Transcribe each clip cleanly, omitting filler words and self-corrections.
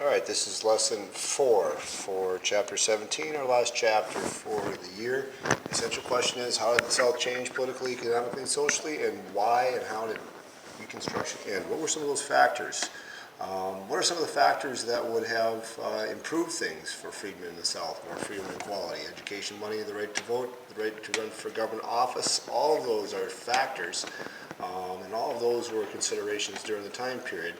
All right, this is lesson 4 for chapter 17, our last chapter for the year. The essential question is, how did the South change politically, economically, and socially, and why and how did Reconstruction end? What were some of those factors? What are some of the factors that would have improved things for freedmen in the South? More freedom and equality, education, money, the right to vote, the right to run for government office. All of those are factors, and all of those were considerations during the time period.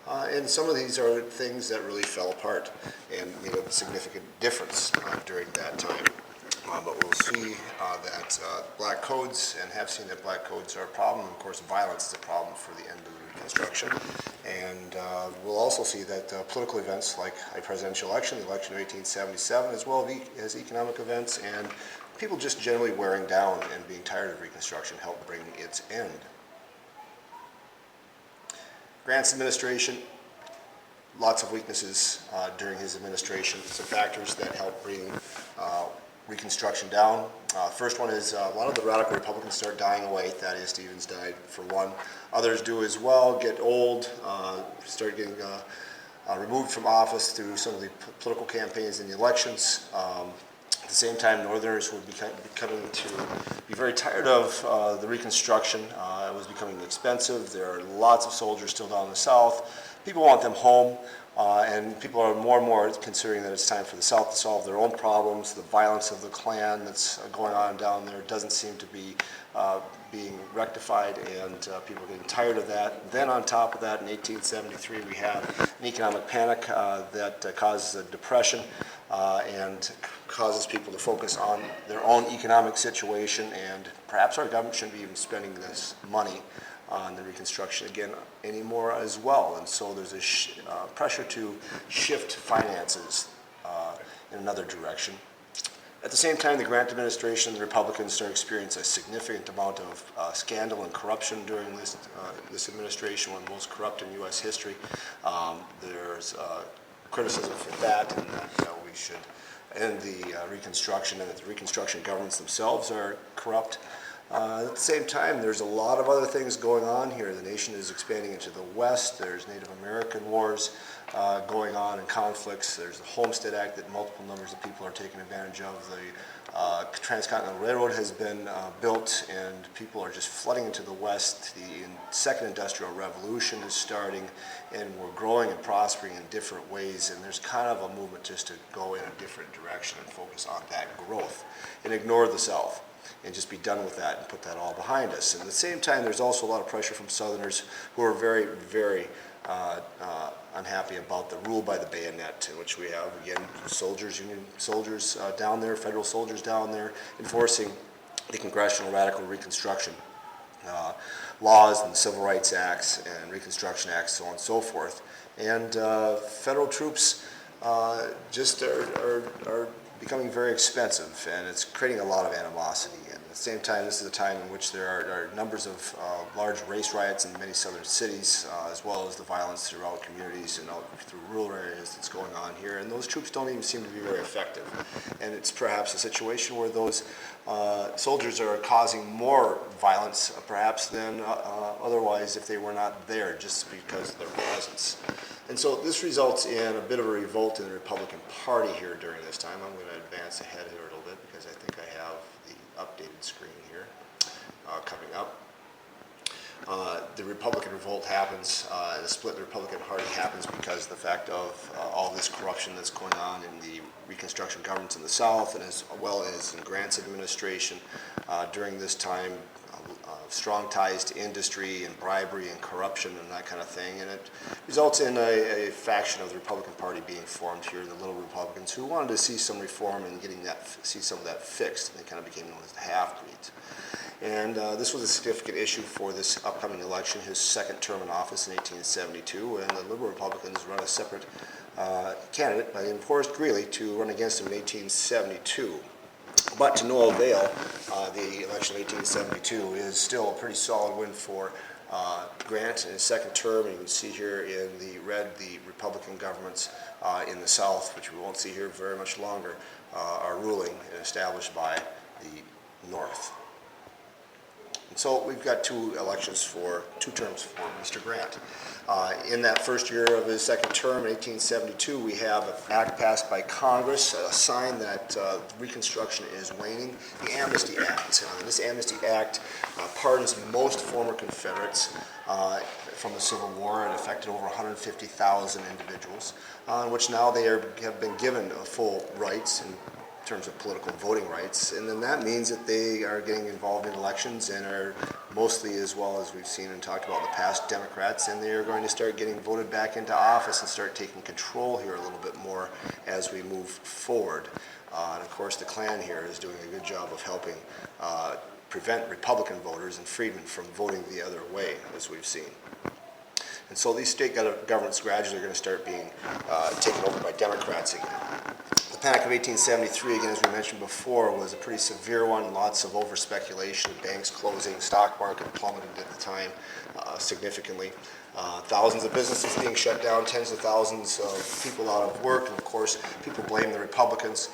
And some of these are things that really fell apart and made a significant difference during that time. But we'll see that black codes, and have seen that black codes are a problem. Of course, violence is a problem for the end of the Reconstruction. And we'll also see that political events like a presidential election, the election of 1877, as well as economic events, and people just generally wearing down and being tired of Reconstruction helped bring its end. Grant's administration, lots of weaknesses during his administration. Some factors that helped bring Reconstruction down. First one is a lot of the radical Republicans start dying away. Thaddeus Stevens died for one. Others do as well, get old, start getting removed from office through some of the political campaigns and the elections. At the same time, Northerners were becoming to be very tired of the Reconstruction. It was becoming expensive. There are lots of soldiers still down in the South. People want them home, and people are more and more considering that it's time for the South to solve their own problems. The violence of the Klan that's going on down there doesn't seem to be being rectified, and people are getting tired of that. Then on top of that, in 1873, we have an economic panic that causes a depression and causes people to focus on their own economic situation, and perhaps our government shouldn't be even spending this money on the Reconstruction again anymore as well. And so there's a pressure to shift finances in another direction. At the same time, the Grant administration, the Republicans start experiencing a significant amount of scandal and corruption during this administration, one of the most corrupt in U.S. history. There's criticism for that, and that we should end the Reconstruction, and that the Reconstruction governments themselves are corrupt. At the same time, there's a lot of other things going on here. The nation is expanding into the West. There's Native American wars going on and conflicts. There's the Homestead Act that multiple numbers of people are taking advantage of. The Transcontinental Railroad has been built, and people are just flooding into the West. The second industrial revolution is starting, and we're growing and prospering in different ways, and there's kind of a movement just to go in a different direction and focus on that growth and ignore the South and just be done with that and put that all behind us. And at the same time, there's also a lot of pressure from Southerners who are very, very unhappy about the rule by the bayonet, in which we have, again, soldiers, Union soldiers down there, federal soldiers down there, enforcing the Congressional Radical Reconstruction laws and Civil Rights Acts and Reconstruction Acts, so on and so forth. And federal troops just are becoming very expensive, and it's creating a lot of animosity. And at the same time, this is a time in which there are numbers of large race riots in many southern cities, as well as the violence throughout communities and out through rural areas that's going on here. And those troops don't even seem to be very effective. And it's perhaps a situation where those soldiers are causing more violence, perhaps, than otherwise if they were not there, just because of their presence. And so this results in a bit of a revolt in the Republican Party here during this time. I'm going to advance ahead here a little bit because I think I have the updated screen here coming up. The Republican revolt happens, the split in the Republican Party happens because of the fact of all this corruption that's going on in the Reconstruction governments in the South, and as well as in Grant's administration during this time. Strong ties to industry and bribery and corruption and that kind of thing, and it results in a faction of the Republican Party being formed here, the Little Republicans, who wanted to see some reform and see some of that fixed. And they kind of became known as the half-breeds. And this was a significant issue for this upcoming election, his second term in office in 1872, and the Liberal Republicans run a separate candidate by the name of Horace Greeley to run against him in 1872. But to no avail, the election of 1872 is still a pretty solid win for Grant in his second term. And you can see here in the red the Republican governments in the South, which we won't see here very much longer, are ruling and established by the North. And so we've got two terms for Mr. Grant. In that first year of his second term, in 1872, we have an act passed by Congress, a sign that Reconstruction is waning, the Amnesty Act. This Amnesty Act pardons most former Confederates from the Civil War. It affected over 150,000 individuals, in which now they have been given full rights in terms of political voting rights, and then that means that they are getting involved in elections and are mostly, as well as we've seen and talked about in the past, Democrats, and they are going to start getting voted back into office and start taking control here a little bit more as we move forward. And of course the Klan here is doing a good job of helping prevent Republican voters and freedmen from voting the other way, as we've seen. And so these state governments gradually are going to start being taken over by Democrats again. The Panic of 1873, again, as we mentioned before, was a pretty severe one. Lots of over-speculation, banks closing, stock market plummeted at the time significantly. Thousands of businesses being shut down, tens of thousands of people out of work, and of course, people blame the Republicans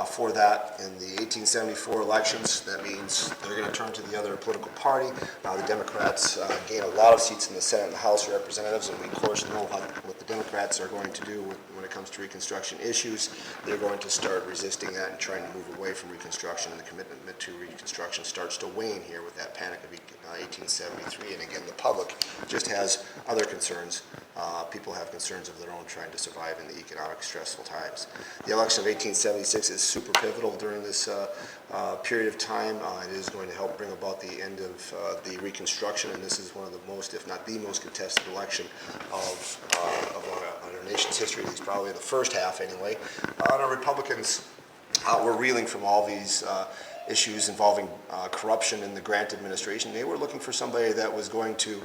for that. In the 1874 elections, that means they're going to turn to the other political party. The Democrats gain a lot of seats in the Senate and the House of Representatives, and we of course know what the Democrats are going to do when it comes to Reconstruction issues. They're going to start resisting that and trying to move away from Reconstruction, and the commitment to Reconstruction starts to wane here with that Panic of 1873. And again, the public just has other concerns. People have concerns of their own trying to survive in the economic stressful times. The election of 1876 is super pivotal during this period of time. It is going to help bring about the end of the Reconstruction, and this is one of the most, if not the most contested election of our nation's history, at least probably the first half anyway. Our Republicans were reeling from all these issues involving corruption in the Grant administration. They were looking for somebody that was going to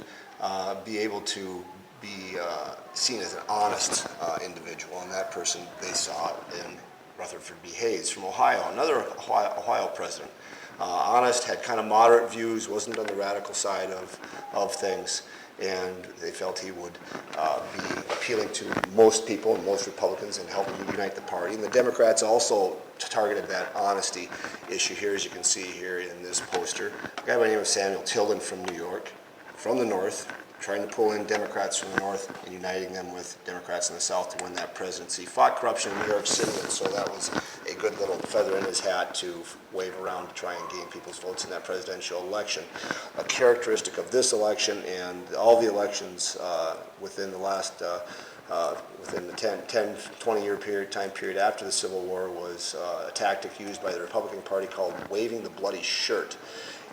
be able to be seen as an honest individual, and that person they saw in Rutherford B. Hayes from Ohio, another Ohio president. Honest, had kind of moderate views, wasn't on the radical side of things, and they felt he would be appealing to most people and most Republicans and helping unite the party. And the Democrats also targeted that honesty issue here, as you can see here in this poster. A guy by the name of Samuel Tilden from New York, from the North, trying to pull in Democrats from the North and uniting them with Democrats in the South to win that presidency. Fought corruption in New York City, and so that was a good little feather in his hat to wave around to try and gain people's votes in that presidential election. A characteristic of this election and all the elections within the last within the 10, 20-year time period after the Civil War was a tactic used by the Republican Party called waving the bloody shirt.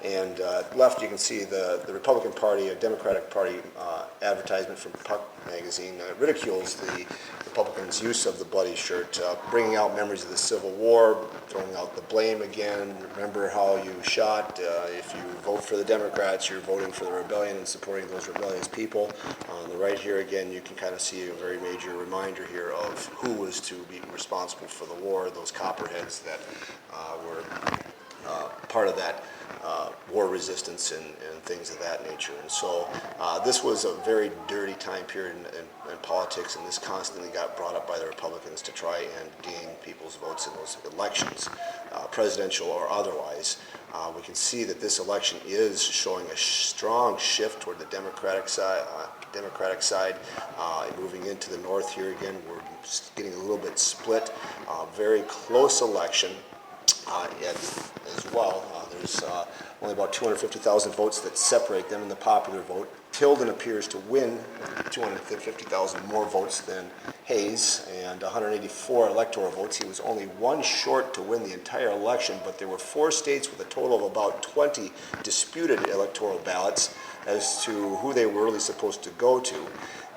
And left, you can see the Republican Party, a Democratic Party advertisement from Puck magazine ridicules the Republicans' use of the bloody shirt, bringing out memories of the Civil War, throwing out the blame again. Remember how you shot. If you vote for the Democrats, you're voting for the rebellion and supporting those rebellious people. On the right here, again, you can kind of see a very major reminder here of who was to be responsible for the war, those copperheads that were part of that war resistance and things of that nature. And so this was a very dirty time period in politics, and this constantly got brought up by the Republicans to try and gain people's votes in those elections, presidential or otherwise. We can see that this election is showing a strong shift toward the Democratic side. Moving into the North here again, we're getting a little bit split. Very close election. As well. There's only about 250,000 votes that separate them in the popular vote. Tilden appears to win 250,000 more votes than Hayes, and 184 electoral votes. He was only one short to win the entire election, but there were 4 states with a total of about 20 disputed electoral ballots as to who they were really supposed to go to.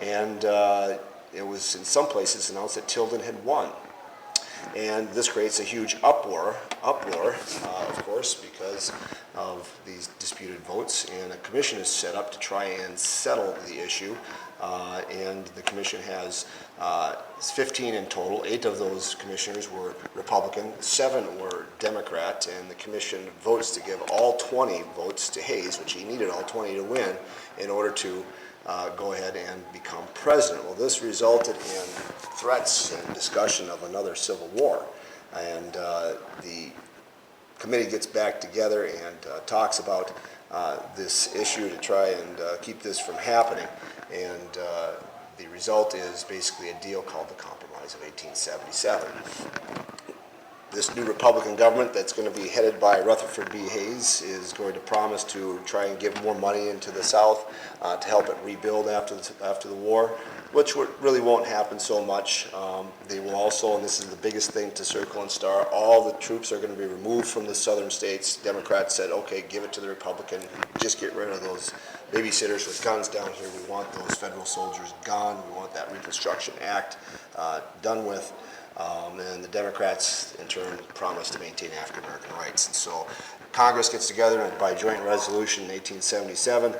And it was in some places announced that Tilden had won. And this creates a huge uproar, of course, because of these disputed votes. And a commission is set up to try and settle the issue. And the commission has 15 in total. 8 of those commissioners were Republican, 7 were Democrat, and the commission votes to give all 20 votes to Hayes, which he needed all 20 to win, in order to go ahead and become president. Well, this resulted in threats and discussion of another civil war. And the committee gets back together and talks about this issue to try and keep this from happening. And the result is basically a deal called the Compromise of 1877. This new Republican government that's going to be headed by Rutherford B. Hayes is going to promise to try and give more money into the South to help it rebuild after the war, which really won't happen so much. They will also, and this is the biggest thing to circle and star, all the troops are going to be removed from the southern states. Democrats said, okay, give it to the Republican, just get rid of those babysitters with guns down here. We want those federal soldiers gone. We want that Reconstruction Act done with. And the Democrats, in turn, promised to maintain African-American rights. And so Congress gets together, and by joint resolution in 1877,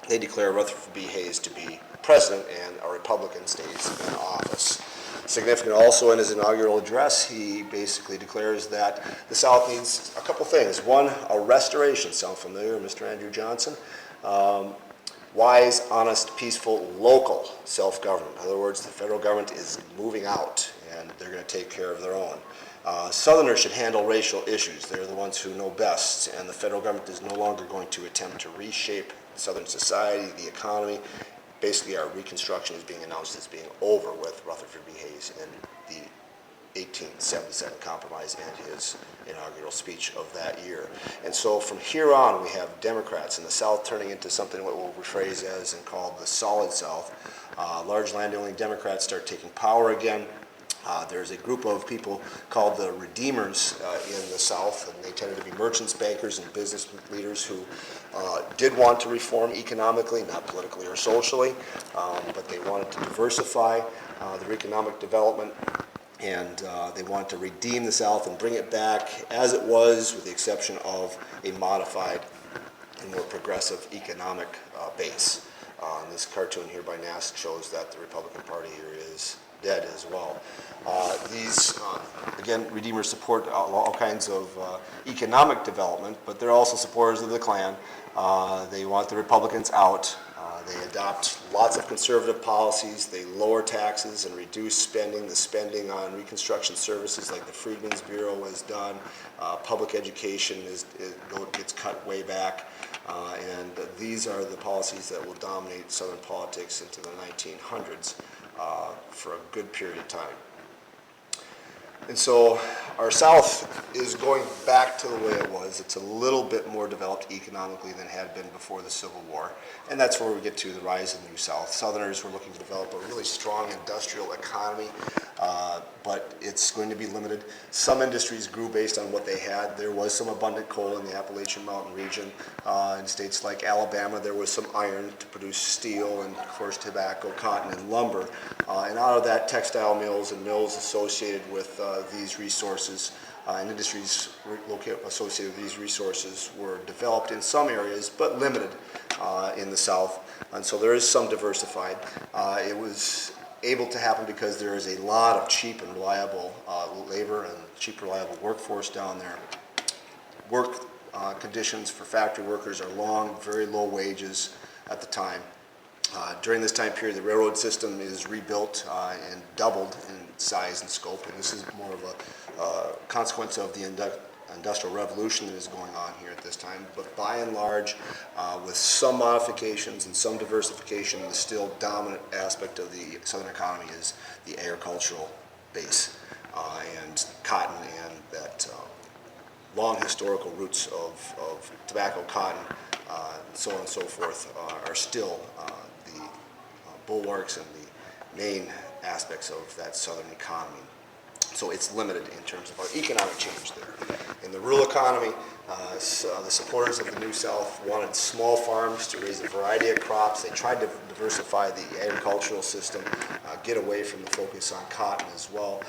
they declare Rutherford B. Hayes to be president, and a Republican stays in office. Significant also in his inaugural address, he basically declares that the South needs a couple things. One, a restoration. Sound familiar, Mr. Andrew Johnson? Wise, honest, peaceful, local self-government. In other words, the federal government is moving out, and they're going to take care of their own. Southerners should handle racial issues. They're the ones who know best, and the federal government is no longer going to attempt to reshape Southern society, the economy. Basically, our Reconstruction is being announced as being over with Rutherford B. Hayes and the 1877 Compromise and his inaugural speech of that year. And so from here on, we have Democrats in the South turning into something what we'll rephrase as and called the Solid South. Large landowning Democrats start taking power again. There's a group of people called the Redeemers in the South, and they tended to be merchants, bankers, and business leaders who did want to reform economically, not politically or socially, but they wanted to diversify their economic development, and they wanted to redeem the South and bring it back as it was, with the exception of a modified and more progressive economic base. This cartoon here by Nask shows that the Republican Party here is dead as well. These, again, Redeemers support all kinds of economic development, but they're also supporters of the Klan. They want the Republicans out. They adopt lots of conservative policies. They lower taxes and reduce spending. The spending on Reconstruction services like the Freedmen's Bureau is done. Public education gets cut way back. And these are the policies that will dominate Southern politics into the 1900s for a good period of time. And so our South is going back to the way it was. It's a little bit more developed economically than it had been before the Civil War. And that's where we get to the rise of the New South. Southerners were looking to develop a really strong industrial economy, but it's going to be limited. Some industries grew based on what they had. There was some abundant coal in the Appalachian Mountain region. In states like Alabama, there was some iron to produce steel and, of course, tobacco, cotton, and lumber. And out of that, textile mills and mills associated with these resources and industries associated with these resources were developed in some areas, but limited in the South. And so there is some diversified. It was able to happen because there is a lot of cheap and reliable labor and cheap, reliable workforce down there. Work conditions for factory workers are long, very low wages at the time. During this time period, the railroad system is rebuilt and doubled in size and scope, and this is more of a consequence of the Industrial Revolution that is going on here at this time. But by and large, with some modifications and some diversification, the still dominant aspect of the Southern economy is the agricultural base, and cotton and that long historical roots of tobacco, cotton, so on and so forth are still the bulwarks and the main aspects of that Southern economy. So it's limited in terms of our economic change there. In the rural economy, the supporters of the New South wanted small farms to raise a variety of crops. They tried to diversify the agricultural system, get away from the focus on cotton as well.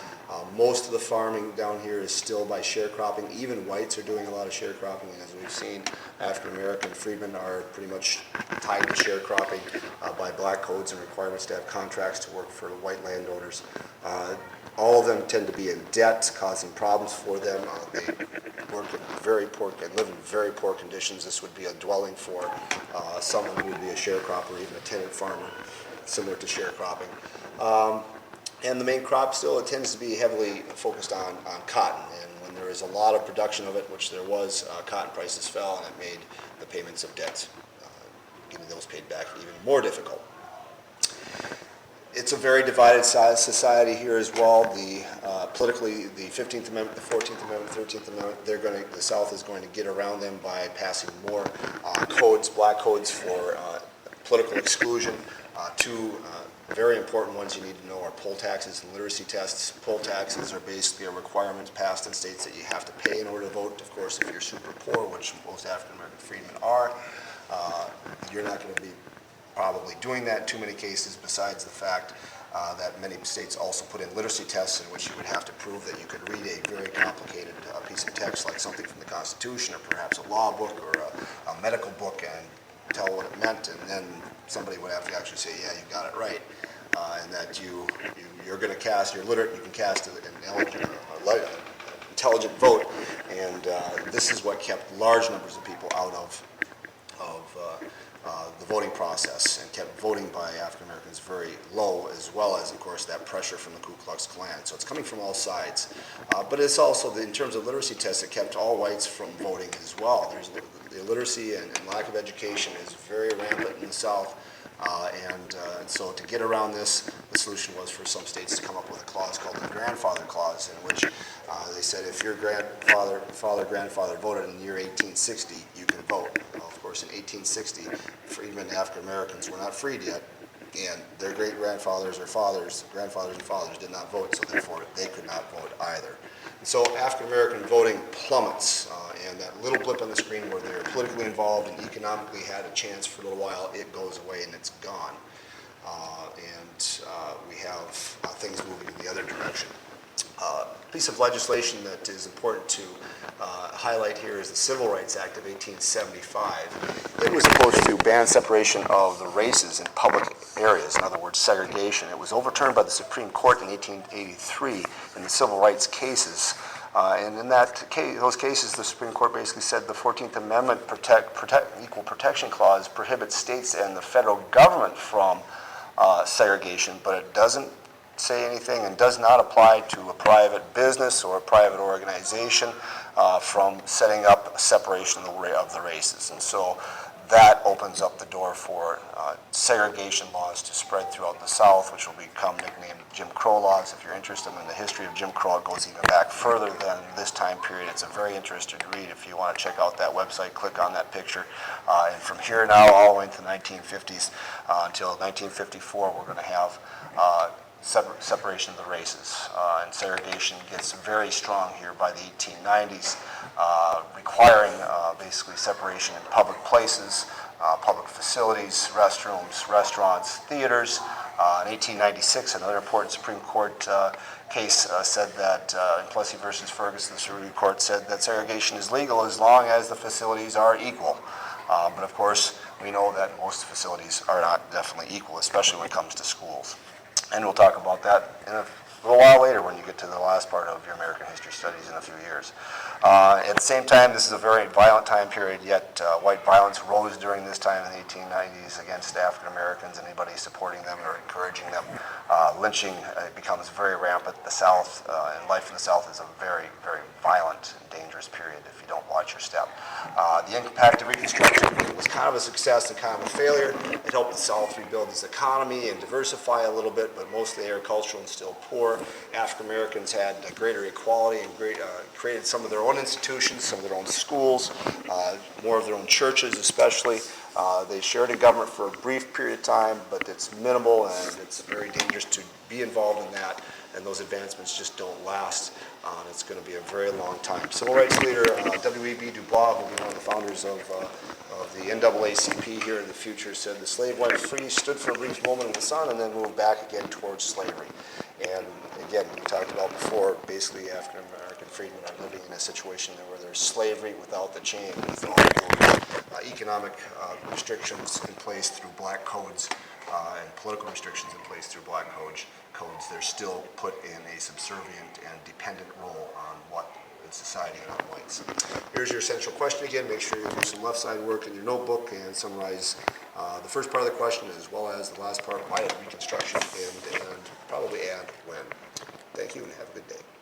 Most of the farming down here is still by sharecropping. Even whites are doing a lot of sharecropping, as we've seen. African American freedmen are pretty much tied to sharecropping by black codes and requirements to have contracts to work for white landowners. All of them tend to be in debt, causing problems for them. They work in very poor, and live in very poor conditions. This would be a dwelling for someone who would be a sharecropper, even a tenant farmer, similar to sharecropping. And the main crop still, it tends to be heavily focused on cotton. And when there is a lot of production of it, which there was, cotton prices fell, and it made the payments of debts, getting those paid back, even more difficult. It's a very divided society here as well. Politically, the 15th Amendment, the 14th Amendment, 13th Amendment, the South is going to get around them by passing more codes, black codes for political exclusion. Two very important ones you need to know are poll taxes and literacy tests. Poll taxes are basically a requirement passed in states that you have to pay in order to vote. Of course, if you're super poor, which most African American freedmen are, you're not going to be probably doing that in too many cases, besides the fact that many states also put in literacy tests in which you would have to prove that you could read a very complicated piece of text like something from the Constitution or perhaps a law book or a medical book and tell what it meant, and then somebody would have to actually say, yeah, you got it right, and that you're going to cast, you're literate, you can cast an intelligent vote, and this is what kept large numbers of people out of the voting process and kept voting by African Americans very low, as well as, of course, that pressure from the Ku Klux Klan. So it's coming from all sides. But it's also, in terms of literacy tests, it kept all whites from voting as well. There's the illiteracy and lack of education is very rampant in the South. And so to get around this, the solution was for some states to come up with a clause called the grandfather clause, in which they said if your grandfather voted in the year 1860, you can vote. Well, of course, in 1860, freedmen African Americans were not freed yet, and their great-grandfathers or grandfathers and fathers did not vote, so therefore they could not vote either. And so African American voting plummets, and that little blip on the screen where they're politically involved and economically had a chance for a little while, it goes away and it's gone. We have things moving in the other direction. A piece of legislation that is important to highlight here is the Civil Rights Act of 1875. It was supposed to ban separation of the races in public areas, in other words, segregation. It was overturned by the Supreme Court in 1883 in the civil rights cases. And in those cases, the Supreme Court basically said the 14th Amendment Equal Protection Clause prohibits states and the federal government from segregation, but it doesn't say anything and does not apply to a private business or a private organization from setting up a separation of the races. And so that opens up the door for segregation laws to spread throughout the South, which will become nicknamed Jim Crow laws. If you're interested in the history of Jim Crow, it goes even back further than this time period. It's a very interesting read. If you want to check out that website, click on that picture. And from here now all the way into the 1950s until 1954, we're going to have separation of the races. And segregation gets very strong here by the 1890s, requiring basically separation in public places, public facilities, restrooms, restaurants, theaters. In 1896, another important Supreme Court case said that, in Plessy versus Ferguson, the Supreme Court said that segregation is legal as long as the facilities are equal. But of course, we know that most facilities are not definitely equal, especially when it comes to schools. And we'll talk about that in a little while later when you get to the last part of your American history studies in a few years. At the same time, this is a very violent time period, yet white violence rose during this time in the 1890s against African Americans, anybody supporting them or encouraging them. Lynching becomes very rampant. The South and life in the South is a very, very violent and dangerous period if you don't watch your step. The impact of Reconstruction was kind of a success and kind of a failure. It helped the South rebuild its economy and diversify a little bit, but mostly agricultural and still poor. African Americans had greater equality and created some of their own institutions, some of their own schools, more of their own churches especially. They shared in government for a brief period of time, but it's minimal and it's very dangerous to be involved in that, and those advancements just don't last. It's going to be a very long time. Civil rights leader W.E.B. Du Bois, who will be one of the founders of the NAACP here in the future, said the slave wife free stood for a brief moment in the sun and then moved back again towards slavery. And again, we talked about before, basically African American freedmen are living in a situation where there's slavery without the chain, with all the economic restrictions in place through black codes and political restrictions in place through black codes. They're still put in a subservient and dependent role on what in society and on whites. Here's your essential question again. Make sure you do some left side work in your notebook and summarize The first part of the question, as well as the last part, why at Reconstruction, and probably when. Thank you and have a good day.